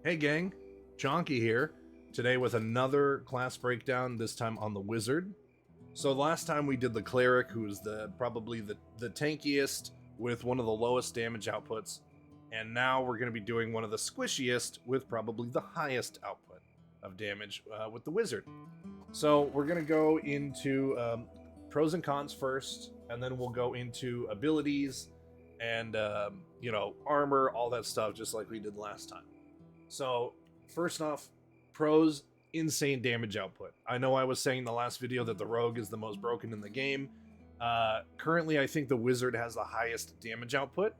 Hey gang, Chonky here, today with another class breakdown, this time on the Wizard. So last time we did the Cleric, who is probably the tankiest with one of the lowest damage outputs, and now we're going to be doing one of the squishiest with probably the highest output of damage with the Wizard. So we're going to go into pros and cons first, and then we'll go into abilities and, armor, all that stuff, just like we did last time. So, first off, pros, insane damage output. I know I was saying in the last video that the Rogue is the most broken in the game. Currently, I think the Wizard has the highest damage output.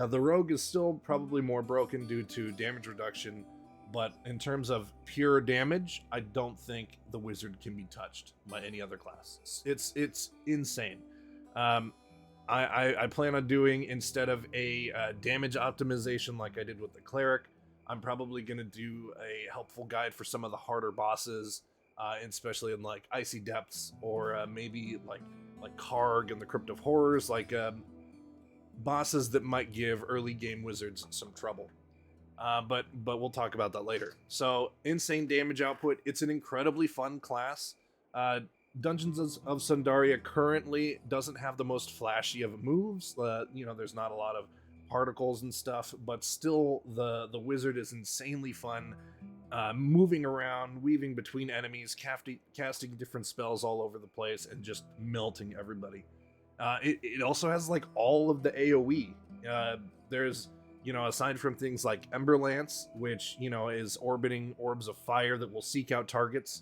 The Rogue is still probably more broken due to damage reduction, but in terms of pure damage, I don't think the Wizard can be touched by any other class. It's insane. I plan on doing, instead of a damage optimization like I did with the Cleric, I'm probably going to do a helpful guide for some of the harder bosses, especially in like Icy Depths, or maybe like Karg and the Crypt of Horrors, like bosses that might give early game wizards some trouble. But we'll talk about that later. So, insane damage output. It's an incredibly fun class. Dungeons of Sundaria currently doesn't have the most flashy of moves. There's not a lot of particles and stuff, but still the Wizard is insanely fun, moving around, weaving between enemies, casting different spells all over the place, and just melting everybody. It also has like all of the AoE. There's, aside from things like Ember Lance, which, is orbiting orbs of fire that will seek out targets,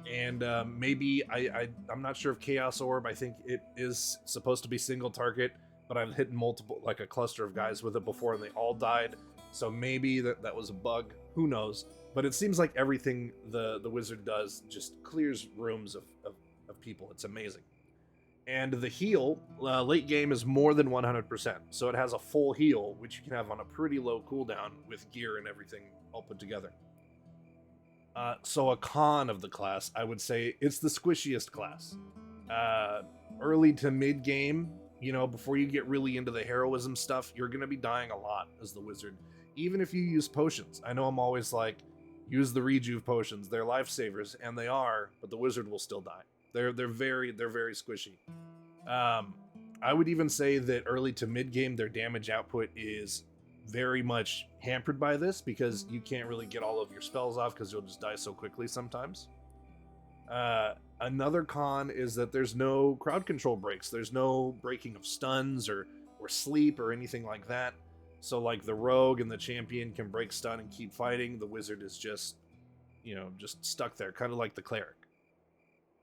and maybe I'm not sure if Chaos Orb, I think it is supposed to be single target, but I've hit multiple, like a cluster of guys with it before, and they all died. So maybe that was a bug. Who knows? But it seems like everything the Wizard does just clears rooms of people. It's amazing. And the heal, late game, is more than 100%. So it has a full heal, which you can have on a pretty low cooldown with gear and everything all put together. So a con of the class, I would say it's the squishiest class. Early to mid game, before you get really into the heroism stuff, you're going to be dying a lot as the Wizard, even if you use potions. I know I'm always like, use the rejuve potions, they're lifesavers, and they are, but the Wizard will still die. They're very squishy. I would even say that early to mid game, their damage output is very much hampered by this, because you can't really get all of your spells off because you'll just die so quickly sometimes. Another con is that there's no crowd control breaks. There's no breaking of stuns or sleep or anything like that. So like the Rogue and the Champion can break stun and keep fighting. The Wizard is just stuck there, kind of like the Cleric.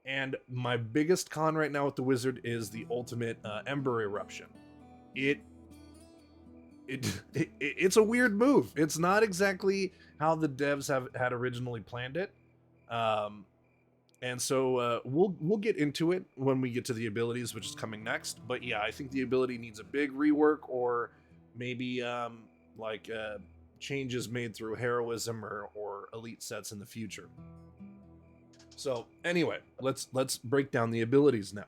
And my biggest con right now with the Wizard is the ultimate Ember Eruption. It's a weird move. It's not exactly how the devs had originally planned it. And so we'll get into it when we get to the abilities, which is coming next. But yeah, I think the ability needs a big rework, or maybe changes made through heroism or elite sets in the future. So anyway, let's break down the abilities now.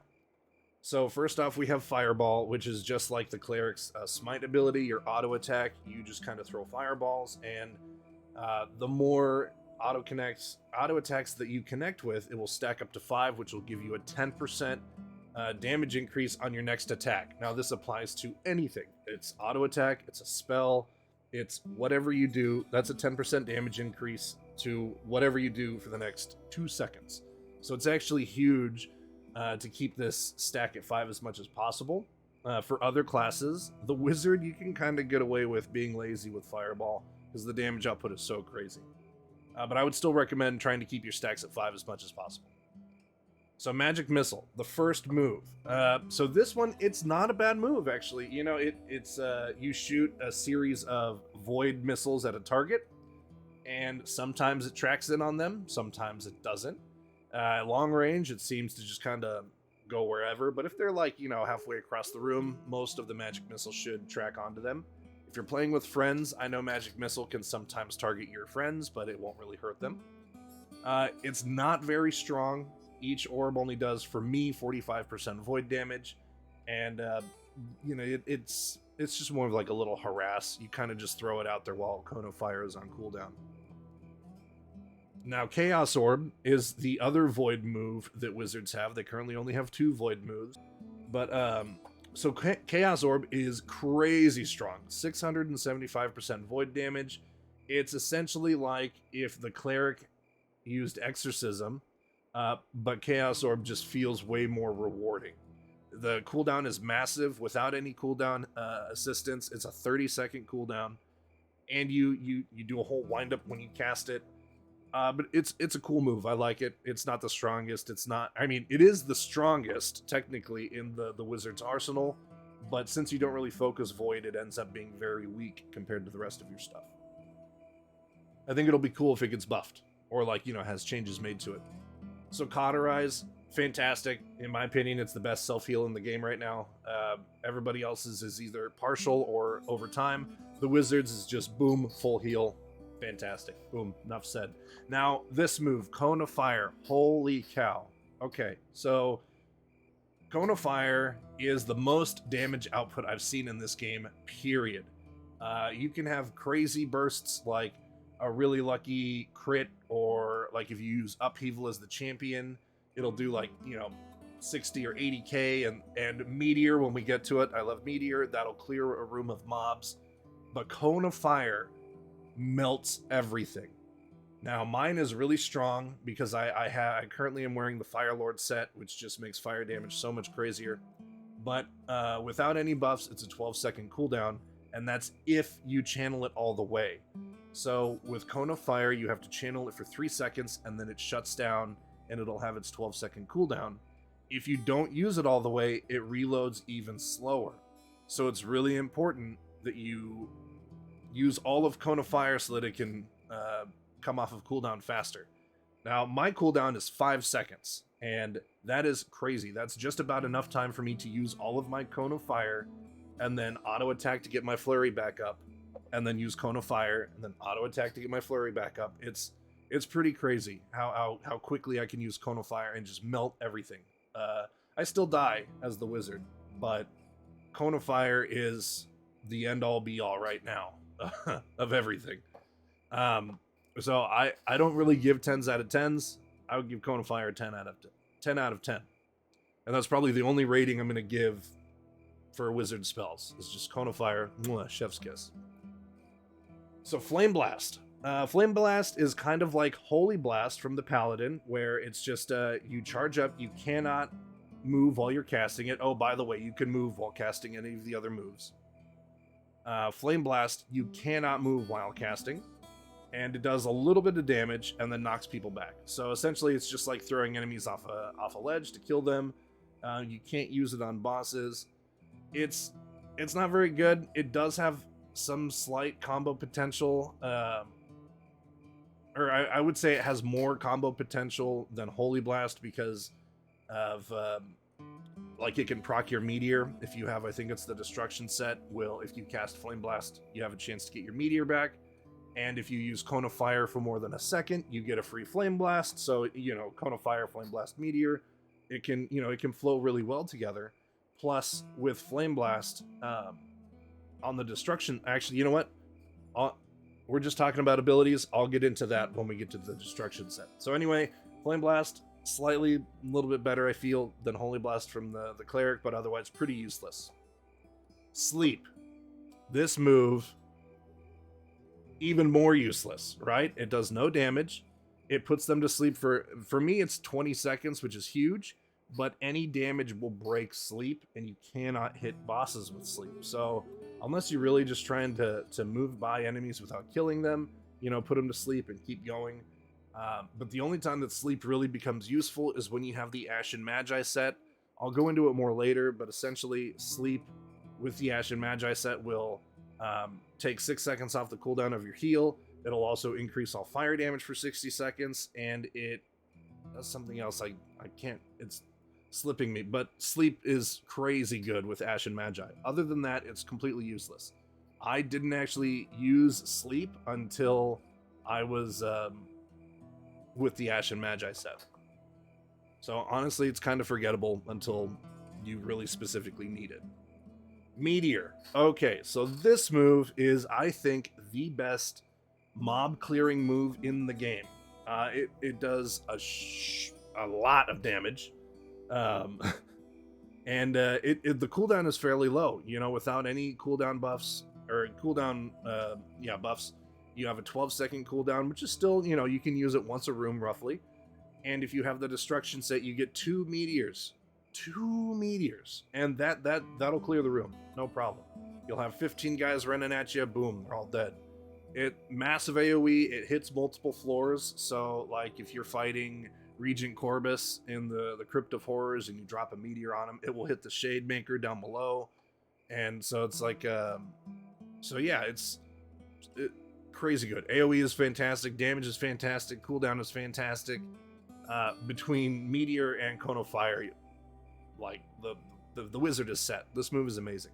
So first off, we have Fireball, which is just like the Cleric's Smite ability, your auto attack. You just kind of throw fireballs, and the more auto attacks that you connect with, it will stack up to 5, which will give you a 10% damage increase on your next attack. Now this applies to anything. It's auto attack, it's a spell, it's whatever you do. That's a 10% damage increase to whatever you do for the next 2 seconds. So it's actually huge to keep this stack at 5 as much as possible. For other classes, the Wizard, you can kind of get away with being lazy with Fireball because the damage output is so crazy. But I would still recommend trying to keep your stacks at 5 as much as possible. So Magic Missile, the first move. So this one, it's not a bad move, actually. It's you shoot a series of void missiles at a target, and sometimes it tracks in on them, sometimes it doesn't. Long range, it seems to just kind of go wherever, but if they're like, halfway across the room, most of the Magic Missile should track onto them. If you're playing with friends, I know Magic Missile can sometimes target your friends, but it won't really hurt them. It's not very strong. Each orb only does, for me, 45% void damage, and it's just more of like a little harass. You kind of just throw it out there while Cone of Fire is on cooldown. Now, Chaos Orb is the other Void move that wizards have. They currently only have 2 Void moves. But, so Chaos Orb is crazy strong. 675% Void damage. It's essentially like if the Cleric used Exorcism, but Chaos Orb just feels way more rewarding. The cooldown is massive without any cooldown assistance. It's a 30-second cooldown, and you do a whole windup when you cast it. But it's a cool move. I like it. It's not the strongest. It's not. I mean, it is the strongest technically in the wizard's arsenal, but since you don't really focus Void, it ends up being very weak compared to the rest of your stuff. I think it'll be cool if it gets buffed or like has changes made to it. So Cauterize, fantastic. In my opinion, it's the best self-heal in the game right now. Everybody else's is either partial or over time. The Wizards is just boom, full heal. Fantastic. Boom, enough said. Now, this move, Cone of Fire. Holy cow. Okay, so Cone of Fire is the most damage output I've seen in this game, period. You can have crazy bursts like a really lucky crit, or like if you use Upheaval as the champion, it'll do like 60 or 80k, and Meteor when we get to it. I love Meteor. That'll clear a room of mobs. But Cone of Fire melts everything. Now mine is really strong because I currently am wearing the Fire Lord set, which just makes fire damage so much crazier. But without any buffs, it's a 12-second cooldown, and that's if you channel it all the way. So with Cone of Fire, you have to channel it for 3 seconds, and then it shuts down, and it'll have its 12-second cooldown. If you don't use it all the way, it reloads even slower. So it's really important that you use all of Cone of Fire so that it can come off of cooldown faster. Now, my cooldown is 5 seconds, and that is crazy. That's just about enough time for me to use all of my Cone of Fire, and then auto-attack to get my flurry back up, and then use Cone of Fire, and then auto-attack to get my flurry back up. It's pretty crazy how quickly I can use Cone of Fire and just melt everything. I still die as the wizard, but Cone of Fire is the end-all be-all right now of everything. So I don't really give 10s out of 10s. I would give Cone of Fire a 10 out of 10. And that's probably the only rating I'm going to give for wizard spells. It's just Cone of Fire, mwah, chef's kiss. So Flame Blast. Flame Blast is kind of like Holy Blast from the Paladin, where it's just you charge up, you cannot move while you're casting it. Oh, by the way, you can move while casting any of the other moves. Flame Blast, you cannot move while casting, and it does a little bit of damage and then knocks people back. So essentially, it's just like throwing enemies off a ledge to kill them. You can't use it on bosses. It's not very good. It does have some slight combo potential, or I would say it has more combo potential than Holy Blast because of like it can proc your Meteor. If you have, I think it's the Destruction set, if you cast Flame Blast, you have a chance to get your Meteor back. And if you use Cone of Fire for more than a second, you get a free Flame Blast. So, Cone of Fire, Flame Blast, Meteor, it can flow really well together. Plus, with Flame Blast, on the Destruction, actually, you know what? We're just talking about abilities. I'll get into that when we get to the Destruction set. So anyway, Flame Blast, slightly a little bit better, I feel, than Holy Blast from the Cleric, but otherwise pretty useless. Sleep. This move, even more useless, right? It does no damage. It puts them to sleep for me, it's 20 seconds, which is huge, but any damage will break sleep, and you cannot hit bosses with sleep. So unless you're really just trying to move by enemies without killing them, put them to sleep and keep going. But the only time that sleep really becomes useful is when you have the Ashen Magi set. I'll go into it more later, but essentially sleep with the Ashen Magi set will take 6 seconds off the cooldown of your heal. It'll also increase all fire damage for 60 seconds, and it does something else. I can't, it's slipping me, but sleep is crazy good with Ashen Magi. Other than that, it's completely useless. I didn't actually use sleep until I was with the Ashen Magi set. So honestly, it's kind of forgettable until you really specifically need it. Meteor. Okay, so this move is, I think, the best mob clearing move in the game. It does a lot of damage, um, and the cooldown is fairly low. You know, without any cooldown buffs or cooldown buffs, you have a 12-second cooldown, which is still, you know, you can use it once a room roughly. And if you have the destruction set, you get 2 meteors. 2 meteors. And that'll clear the room. No problem. You'll have 15 guys running at you, boom, they're all dead. It massive AoE, it hits multiple floors, so like if you're fighting Regent Corbus in the Crypt of Horrors and you drop a meteor on him, it will hit the Shade Maker down below. And so it's like so yeah, it's crazy good. AoE is fantastic, damage is fantastic, cooldown is fantastic. Between Meteor and Cone of Fire, like the wizard is set. This move is amazing.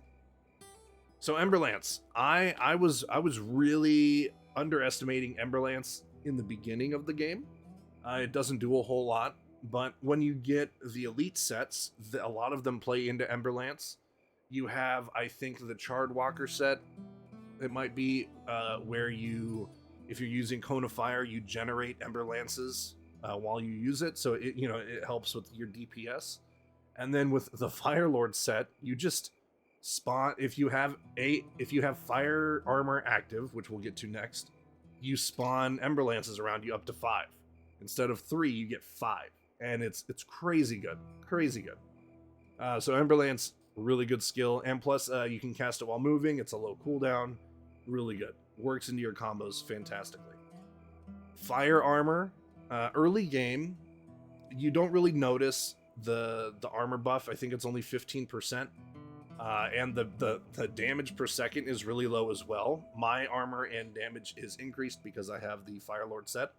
So Emberlance, I was really underestimating Emberlance in the beginning of the game. It doesn't do a whole lot, but when you get the elite sets, a lot of them play into Emberlance. You have, I think, the Charred Walker set. It might be where if you're using Cone of Fire, you generate Emberlances while you use it, so it helps with your DPS. And then with the Fire Lord set, you just spawn if you have fire armor active, which we'll get to next. You spawn Emberlances around you up to 5. Instead of 3, you get 5, and it's crazy good, crazy good. So Emberlance, really good skill, and plus you can cast it while moving. It's a low cooldown, really good. Works into your combos fantastically. Fire armor. Early game, you don't really notice the armor buff. I think it's only 15%, and the damage per second is really low as well. My armor and damage is increased because I have the Fire Lord set,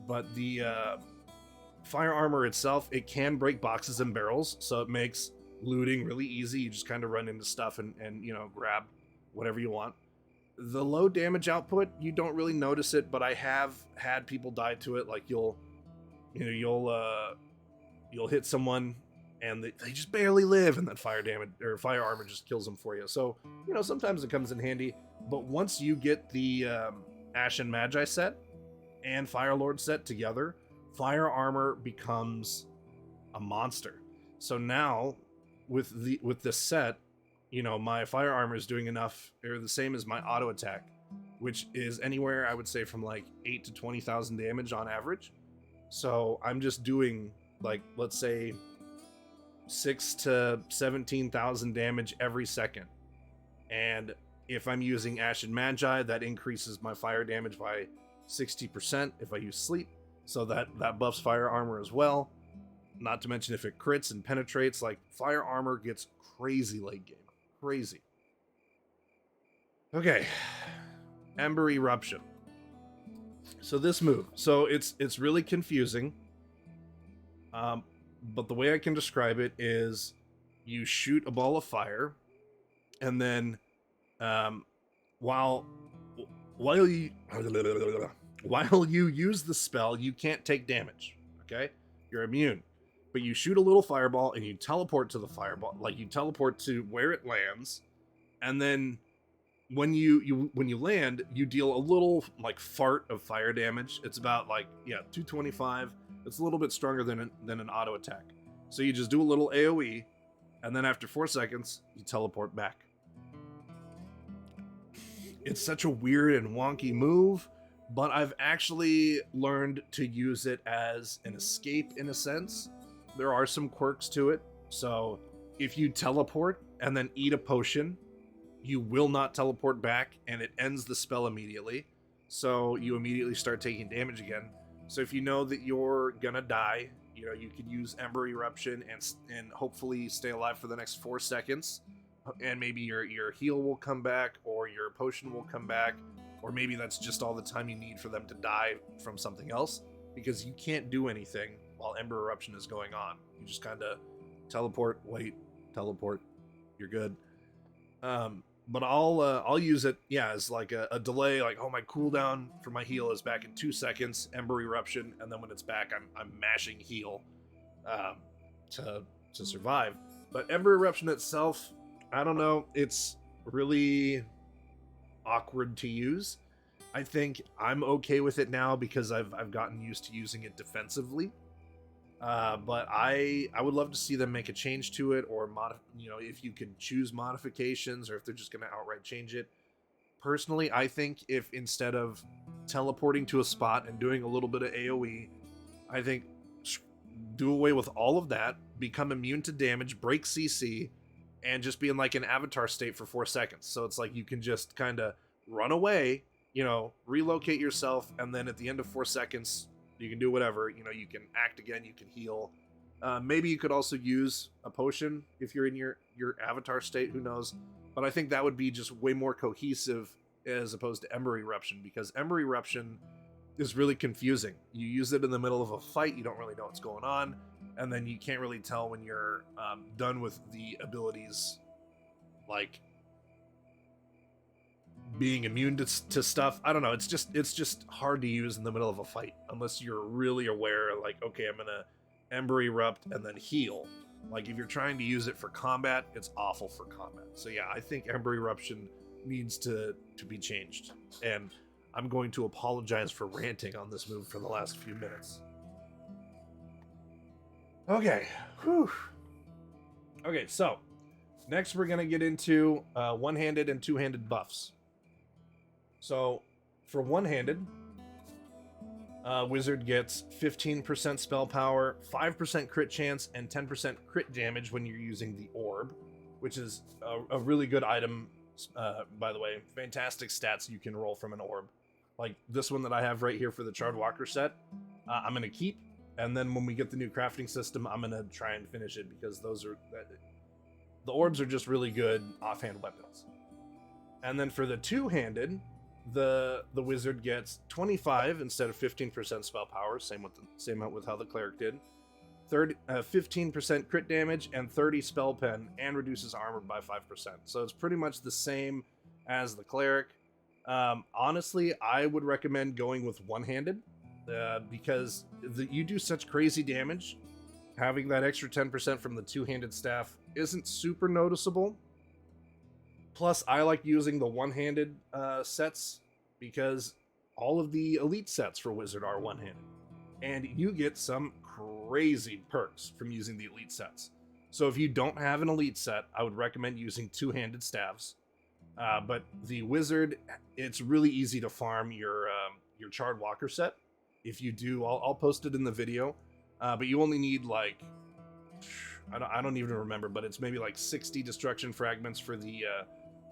but the fire armor itself, it can break boxes and barrels, so it makes looting really easy. You just kind of run into stuff and grab whatever you want. The low damage output, you don't really notice it, but I have had people die to it. Like you'll hit someone and they just barely live, and then fire damage or fire armor just kills them for you. So sometimes it comes in handy. But once you get the Ashen Magi set and Fire Lord set together, fire armor becomes a monster. So now with this set, my fire armor is doing enough, or the same as my auto attack, which is anywhere, I would say, from like 8 to 20,000 damage on average. So I'm just doing, like, let's say 6 to 17,000 damage every second. And if I'm using Ashen Magi, that increases my fire damage by 60% if I use sleep. So that buffs fire armor as well. Not to mention if it crits and penetrates, like, fire armor gets crazy late game. Crazy. Okay. Ember Eruption. So this move, it's really confusing. But the way I can describe it is you shoot a ball of fire, and then while you use the spell, you can't take damage. Okay? You're immune. But you shoot a little fireball and you teleport to the fireball, like you teleport to where it lands, and then when you land, you deal a little like fart of fire damage. It's about 225. It's a little bit stronger than an auto attack. So you just do a little AoE, and then after 4 seconds, you teleport back. It's such a weird and wonky move, but I've actually learned to use it as an escape in a sense. There are some quirks to it. So if you teleport and then eat a potion, you will not teleport back, and it ends the spell immediately. So you immediately start taking damage again. So if you know that you're gonna die, you could use Ember Eruption and hopefully stay alive for the next 4 seconds. And maybe your heal will come back, or your potion will come back, or maybe that's just all the time you need for them to die from something else, because you can't do anything while Ember Eruption is going on. You just kind of teleport, wait, teleport, you're good. But I'll use it, as like a delay, like, my cooldown for my heal is back in 2 seconds, Ember Eruption, and then when it's back, I'm mashing heal to survive. But Ember Eruption itself, I don't know, it's really awkward to use. I think I'm okay with it now because I've gotten used to using it defensively. But I would love to see them make a change to it, or if you could choose modifications, or if they're just going to outright change it. Personally, I think if instead of teleporting to a spot and doing a little bit of AoE, I think do away with all of that, become immune to damage, break CC, and just be in like an avatar state for 4 seconds. So it's like you can just kind of run away, relocate yourself, and then at the end of 4 seconds, you can do whatever. You can act again, you can heal. Maybe you could also use a potion if you're in your avatar state, who knows. But I think that would be just way more cohesive as opposed to Ember Eruption, because Ember Eruption is really confusing. You use it in the middle of a fight, you don't really know what's going on, and then you can't really tell when you're done with the abilities, like being immune to stuff. I don't know. It's just hard to use in the middle of a fight unless you're really aware. Like, okay, I'm gonna Ember Erupt and then heal. Like, if you're trying to use it for combat, it's awful for combat. So yeah, I think Ember Eruption needs to be changed. And I'm going to apologize for ranting on this move for the last few minutes. Okay. Whew. Okay, so next we're going to get into one-handed and two-handed buffs. So for one-handed, Wizard gets 15% spell power, 5% crit chance, and 10% crit damage when you're using the orb, which is a really good item, by the way. Fantastic stats you can roll from an orb. Like this one that I have right here for the Charred Walker set, I'm going to keep. And then when we get the new crafting system, I'm going to try and finish it, because the orbs are just really good offhand weapons. And then for the two-handed, the wizard gets 25 instead of 15% spell power, same with how the cleric did. 15% crit damage and 30 spell pen, and reduces armor by 5%. So it's pretty much the same as the cleric. Honestly, I would recommend going with one-handed, because you do such crazy damage. Having that extra 10% from the two-handed staff isn't super noticeable. Plus, I like using the one-handed sets because all of the elite sets for Wizard are one-handed. And you get some crazy perks from using the elite sets. So if you don't have an elite set, I would recommend using two-handed staves. But the Wizard, it's really easy to farm your Charred Walker set. If you do, I'll post it in the video. But you only need like, I don't even remember, but it's maybe like 60 destruction fragments for the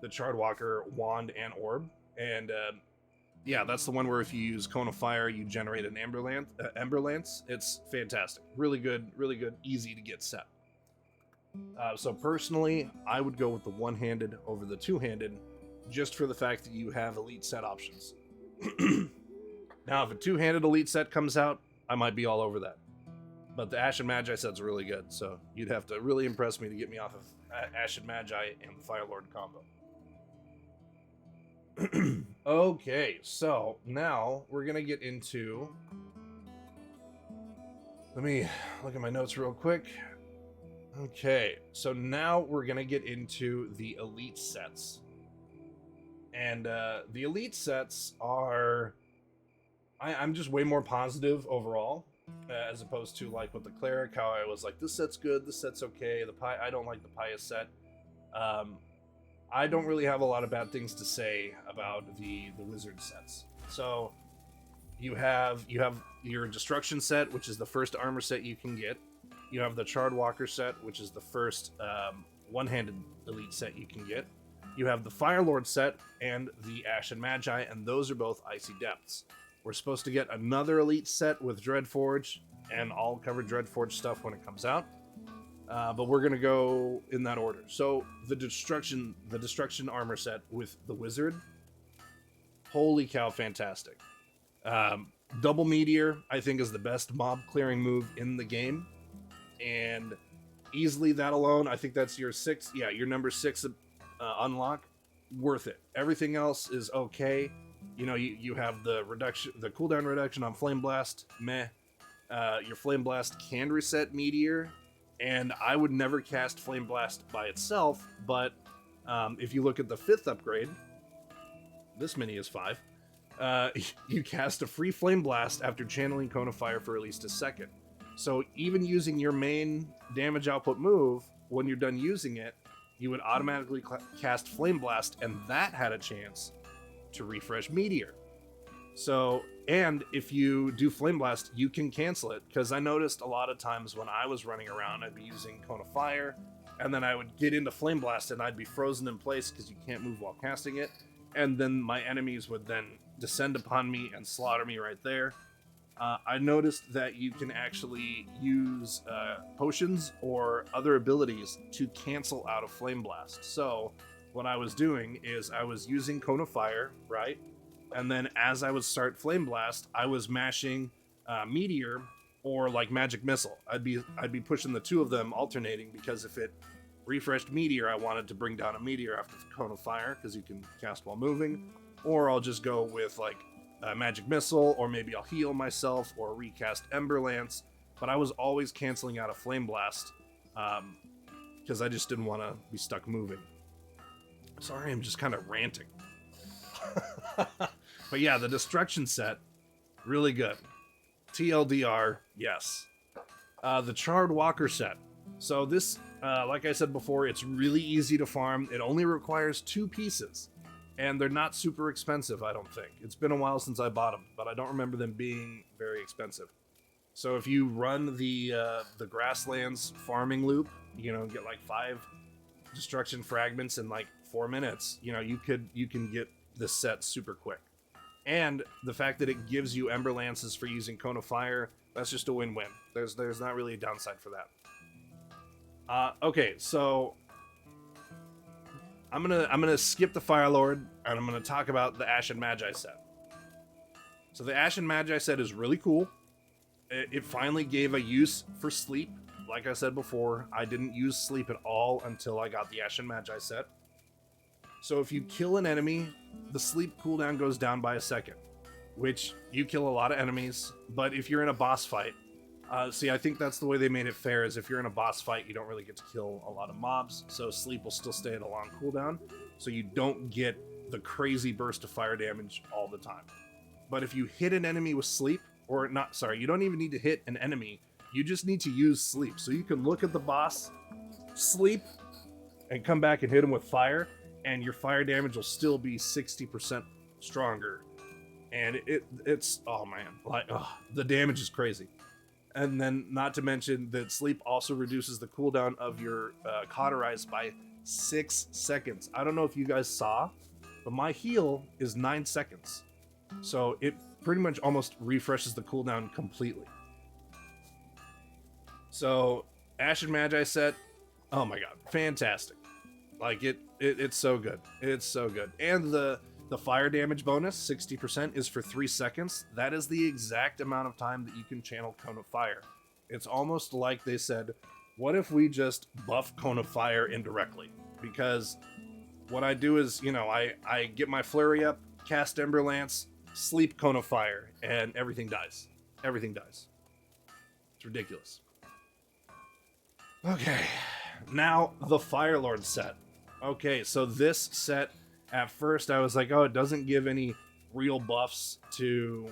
Charred Walker wand and orb. And yeah, that's the one where if you use Cone of Fire, you generate an Ember Lance. It's fantastic. Really good, easy to get set. So personally, I would go with the one-handed over the two-handed, just for the fact that you have elite set options. Now, if a two-handed elite set comes out, I might be all over that. But the Ashen Magi set's really good, so you'd have to really impress me to get me off of Ashen Magi and the Fire Lord combo. Okay, so now we're gonna get into... Let me look at my notes real quick. Okay, so now we're gonna get into the elite sets. And the elite sets are... I'm just way more positive overall, as opposed to like with the cleric, how I was like, this set's good, this set's okay. I don't like the pious set. I don't really have a lot of bad things to say about the wizard sets. So you have your destruction set, which is the first armor set you can get. You have the Charred Walker set, which is the first one-handed elite set you can get. You have the Fire Lord set and the Ashen Magi, and those are both Icy Depths. We're supposed to get another elite set with Dreadforge, and I'll cover Dreadforge stuff when it comes out. But we're gonna go in that order. So the destruction armor set with the wizard, holy cow, fantastic. Double Meteor, I think, is the best mob clearing move in the game, and easily that alone, I think that's your your number 6 unlock. Worth it. Everything else is okay. You have the cooldown reduction on Flame Blast, meh. Your Flame Blast can reset Meteor, and I would never cast Flame Blast by itself, but if you look at the 5th upgrade, this mini is 5, you cast a free Flame Blast after channeling Cone of Fire for at least a second. So even using your main damage output move, when you're done using it, you would automatically cast Flame Blast, and that had a chance to refresh Meteor. So, and if you do Flame Blast, you can cancel it, because I noticed a lot of times when I was running around, I'd be using Cone of Fire, and then I would get into Flame Blast, and I'd be frozen in place because you can't move while casting it, and then my enemies would then descend upon me and slaughter me right there. I noticed that you can actually use potions or other abilities to cancel out of Flame Blast. So what I was doing is I was using Cone of Fire, right? And then as I would start Flame Blast, I was mashing Meteor or like Magic Missile. I'd be pushing the two of them alternating, because if it refreshed Meteor, I wanted to bring down a Meteor after Cone of Fire, because you can cast while moving. Or I'll just go with like Magic Missile, or maybe I'll heal myself or recast Ember Lance. But I was always canceling out a Flame Blast because I just didn't want to be stuck moving. Sorry, I'm just kind of ranting. But yeah, the Destruction set, really good. TLDR, yes. The Charred Walker set. So this, like I said before, it's really easy to farm. It only requires 2 pieces. And they're not super expensive, I don't think. It's been a while since I bought them, but I don't remember them being very expensive. So if you run the Grasslands farming loop, you know, get like 5 destruction fragments in like 4 minutes, you know, you can get this set super quick. And the fact that it gives you Ember Lances for using Cone of Fire, that's just a win-win. There's not really a downside for that. Okay, so I'm gonna skip the Fire Lord, and I'm gonna talk about the Ashen Magi set. So the Ashen Magi set is really cool. It finally gave a use for sleep. Like I said before, I didn't use sleep at all until I got the Ashen Magi set. So if you kill an enemy, the sleep cooldown goes down by a second, which you kill a lot of enemies. But if you're in a boss fight, see, I think that's the way they made it fair, is if you're in a boss fight, you don't really get to kill a lot of mobs, so sleep will still stay at a long cooldown, so you don't get the crazy burst of fire damage all the time. But if you hit an enemy with sleep, or not, sorry, you don't even need to hit an enemy, you just need to use sleep. So you can look at the boss, sleep, and come back and hit him with fire, and your fire damage will still be 60% stronger. And it's, oh man, like, the damage is crazy. And then, not to mention that sleep also reduces the cooldown of your cauterize by 6 seconds. I don't know if you guys saw, but my heal is 9 seconds. So it pretty much almost refreshes the cooldown completely. So, Ashen Magi set, oh my god, fantastic. Like, it's so good. It's so good. And the fire damage bonus, 60%, is for 3 seconds. That is the exact amount of time that you can channel Cone of Fire. It's almost like they said, what if we just buff Cone of Fire indirectly? Because what I do is, you know, I get my flurry up, cast Ember Lance, sleep Cone of Fire, and everything dies. Everything dies. It's ridiculous. Okay, now the Fire Lord set. Okay, so this set, at first I was like, oh, it doesn't give any real buffs to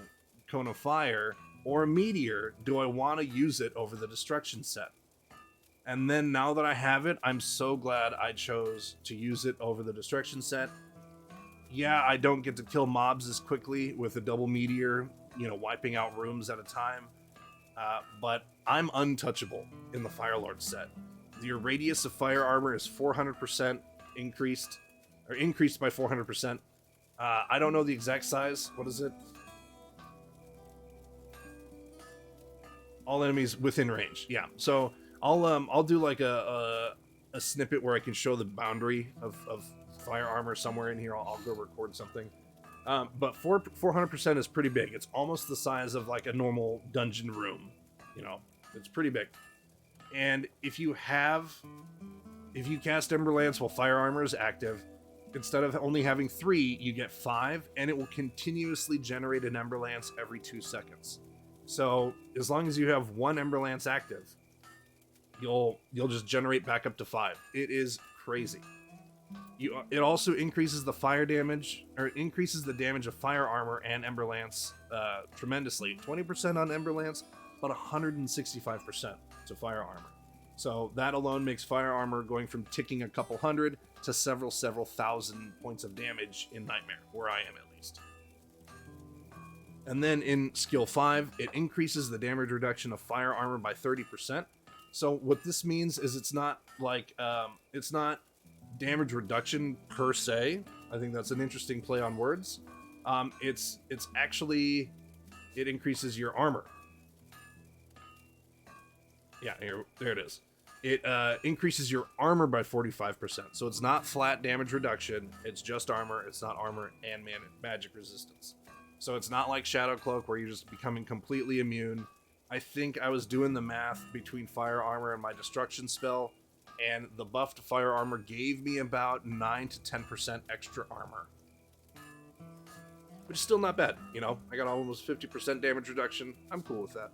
Cone of Fire or Meteor. Do I want to use it over the Destruction set? And then now that I have it, I'm so glad I chose to use it over the Destruction set. Yeah, I don't get to kill mobs as quickly with a double Meteor, you know, wiping out rooms at a time. But I'm untouchable in the Fire Lord set. Your radius of fire armor is 400% increased by 400%. I don't know the exact size. What is it? All enemies within range. Yeah. So I'll do like a snippet where I can show the boundary of fire armor somewhere in here. I'll go record something. But 400% is pretty big. It's almost the size of like a normal dungeon room. You know, it's pretty big. And if you cast Ember Lance while fire armor is active, instead of only having 3, you get 5, and it will continuously generate an Ember Lance every 2 seconds. So as long as you have 1 Ember Lance active, you'll just generate back up to 5. It is crazy. It also increases the fire damage, or increases the damage of fire armor and Ember Lance tremendously. 20% on Ember Lance, but 165% to fire armor. So that alone makes fire armor going from ticking a couple hundred to several thousand points of damage in Nightmare, where I am at least. And then in skill 5, it increases the damage reduction of fire armor by 30%. So what this means is it's not like, it's not damage reduction per se. I think that's an interesting play on words. It's actually, it increases your armor. Yeah, there it is. It increases your armor by 45%. So it's not flat damage reduction. It's just armor. It's not armor and magic resistance. So it's not like Shadow Cloak where you're just becoming completely immune. I think I was doing the math between fire armor and my destruction spell, and the buffed fire armor gave me about 9 to 10% extra armor. Which is still not bad, you know? I got almost 50% damage reduction. I'm cool with that.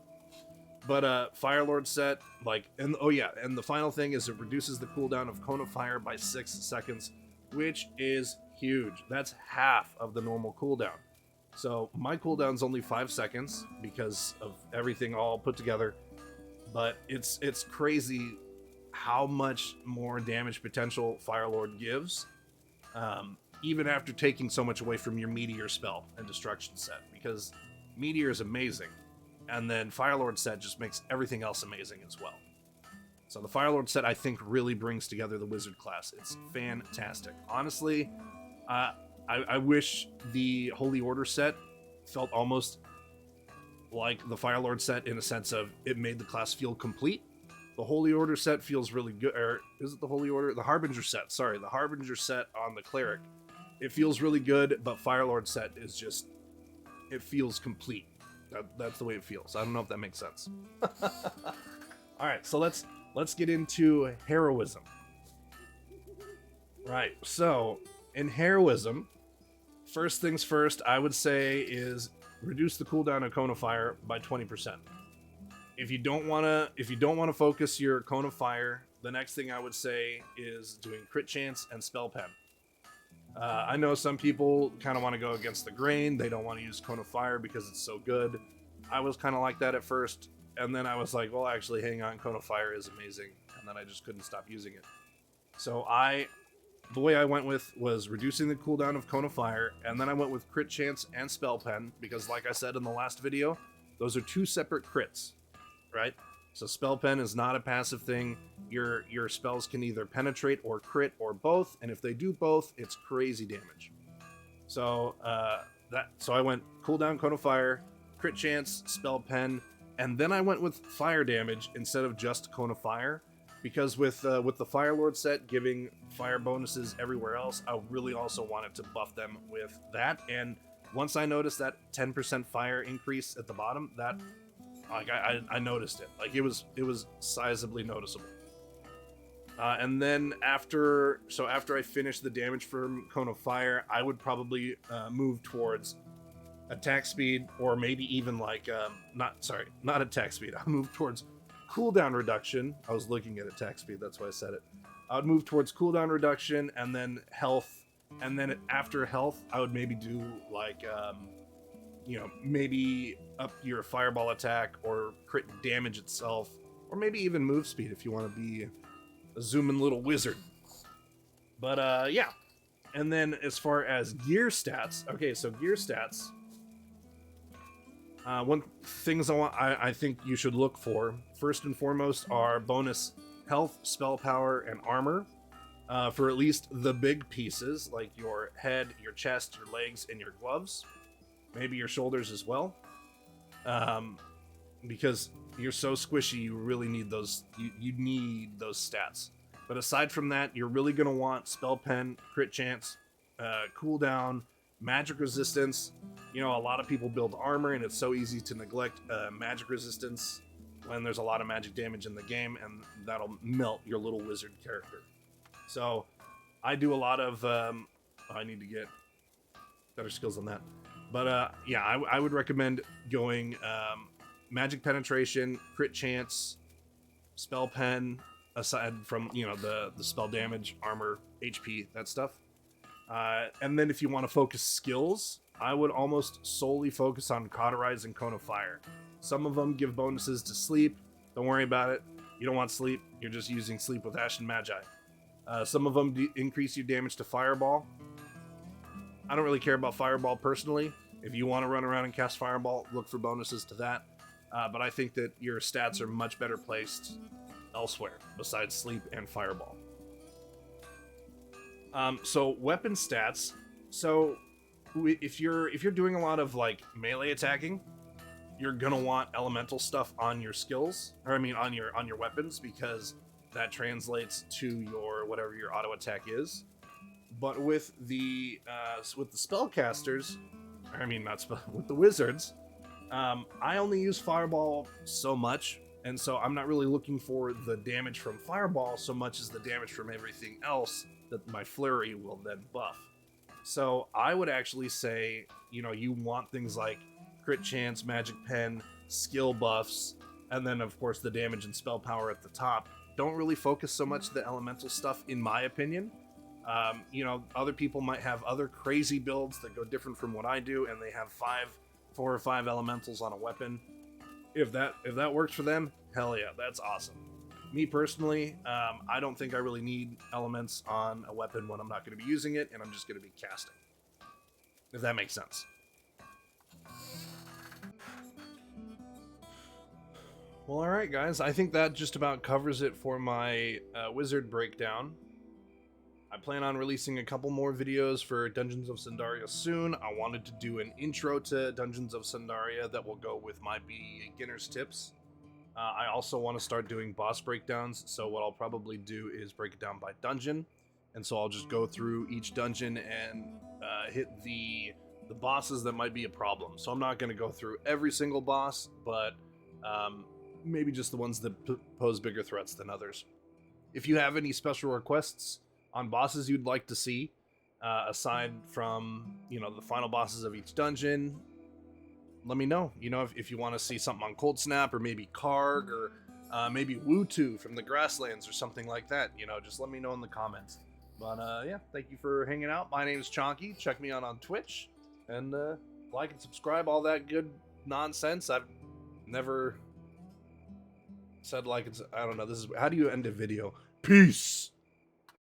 But Fire Lord set, like, and oh yeah, and the final thing is it reduces the cooldown of Cone of Fire by 6 seconds, which is huge. That's half of the normal cooldown. So my cooldown's only 5 seconds because of everything all put together, but it's crazy how much more damage potential Fire Lord gives, even after taking so much away from your Meteor spell and Destruction set, because Meteor is amazing. And then Fire Lord set just makes everything else amazing as well. So the Fire Lord set, I think, really brings together the Wizard class. It's fantastic. Honestly, I wish the Holy Order set felt almost like the Fire Lord set in a sense of it made the class feel complete. The Holy Order set feels really good. Or is it the Holy Order? The Harbinger set. Sorry, the Harbinger set on the Cleric. It feels really good, but Fire Lord set is just, it feels complete. That's the way it feels. I don't know if that makes sense. All right, so let's get into heroism. Right, so in heroism, first things first, I would say is reduce the cooldown of Cone of Fire by 20%. If you don't want to focus your Cone of Fire, the next thing I would say is doing Crit Chance and Spell Pen. I know some people kind of want to go against the grain. They don't want to use Cone of Fire because it's so good. I was kind of like that at first, and then I was like, well, actually, hang on, Cone of Fire is amazing, and then I just couldn't stop using it. So the way I went with was reducing the cooldown of Cone of Fire, and then I went with Crit Chance and Spell Pen, because like I said in the last video, those are two separate crits, right? So Spell Pen is not a passive thing. Your spells can either penetrate or crit or both, and if they do both, it's crazy damage. So so I went cooldown Cone of Fire, Crit Chance, Spell Pen, and then I went with fire damage instead of just Cone of Fire, because with the Fire Lord set giving fire bonuses everywhere else, I really also wanted to buff them with that. And once I noticed that 10% fire increase at the bottom, that like I noticed it. Like it was sizably noticeable. And then after I finished the damage from Cone of Fire, I would probably move towards attack speed, or maybe even like not attack speed. I'll move towards cooldown reduction. I was looking at attack speed, that's why I said it. I would move towards cooldown reduction and then health, and then after health, I would maybe do like maybe up your fireball attack or crit damage itself, or maybe even move speed if you want to be a zooming little wizard. But yeah. And then as far as gear stats, okay, so gear stats. One things I think you should look for first and foremost are bonus health, spell power, and armor for at least the big pieces like your head, your chest, your legs, and your gloves. Maybe your shoulders as well, because you're so squishy. You really need those. You need those stats. But aside from that, you're really gonna want Spell Pen, Crit Chance, cooldown, magic resistance. You know, a lot of people build armor, and it's so easy to neglect magic resistance when there's a lot of magic damage in the game, and that'll melt your little wizard character. So I do a lot of. I need to get better skills on that. But yeah, I would recommend going magic penetration, crit chance, spell pen, aside from, you know, the spell damage, armor, HP, that stuff. And then if you want to focus skills, I would almost solely focus on Cauterize and Cone of Fire. Some of them give bonuses to sleep. Don't worry about it. You don't want sleep. You're just using sleep with Ashen Magi. Some of them increase your damage to Fireball. I don't really care about Fireball personally. If you want to run around and cast Fireball, look for bonuses to that. But I think that your stats are much better placed elsewhere besides sleep and Fireball. So weapon stats. So if you're doing a lot of like melee attacking, you're gonna want elemental stuff on your skills, or I mean on your weapons, because that translates to your whatever your auto attack is. But with the spellcasters, or I mean with the wizards, I only use Fireball so much, and so I'm not really looking for the damage from Fireball so much as the damage from everything else that my flurry will then buff. So I would actually say, you know, you want things like crit chance, magic pen, skill buffs, and then of course the damage and spell power at the top. Don't really focus so much the elemental stuff, in my opinion. You know, other people might have other crazy builds that go different from what I do, and they have 4 or 5 elementals on a weapon. If that works for them, hell yeah, that's awesome. Me personally, I don't think I really need elements on a weapon when I'm not going to be using it, and I'm just going to be casting. If that makes sense. Well, alright guys, I think that just about covers it for my wizard breakdown. I plan on releasing a couple more videos for Dungeons of Sundaria soon. I wanted to do an intro to Dungeons of Sundaria that will go with my beginner's tips. I also want to start doing boss breakdowns, so what I'll probably do is break it down by dungeon. And so I'll just go through each dungeon and hit the bosses that might be a problem. So I'm not going to go through every single boss, but maybe just the ones that pose bigger threats than others. If you have any special requests on bosses you'd like to see, aside from, you know, the final bosses of each dungeon, let me know. You know, if you want to see something on Cold Snap, or maybe Karg, or maybe Wutu from the Grasslands or something like that, you know, just let me know in the comments. But yeah, thank you for hanging out. My name is Chonky. Check me out on Twitch, and like and subscribe, all that good nonsense. I've never said like it's, I don't know, this is, how do you end a video? Peace!